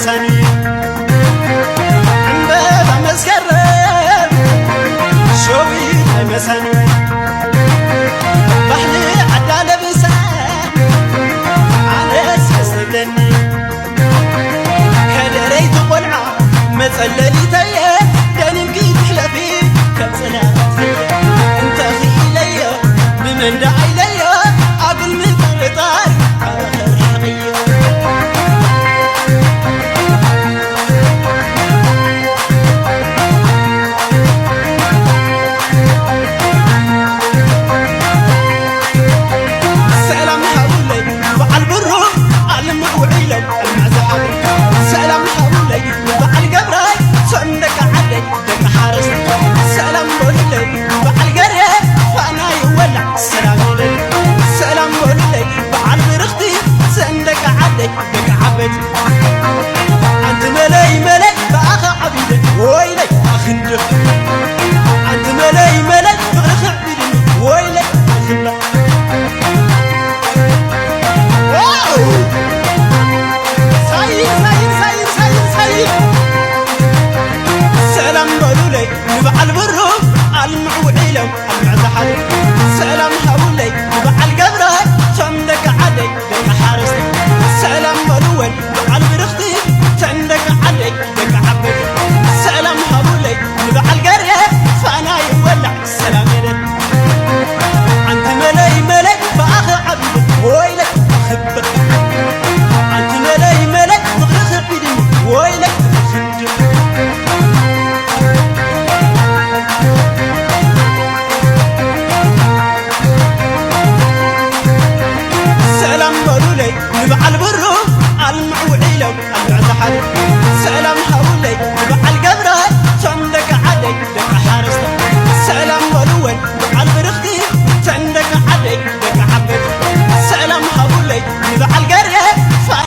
مساني عمبابا مسكرب شوي مساني بحلي عدا لبسا عرس يسبلني كدريت قلعة متسللي تيه دانم كي تحلفي كبسناتي انت في إلي بمن دعي لي عقل من طرطار آخر حقية سلام حولي بعل برو علم وعيلو المعزحة سلام حولي بعل قبراي صندك عدي دم حارس سلام بولي بعل قرية فانا يولع سلام لي سلام بولي بعل برختي صندك عدي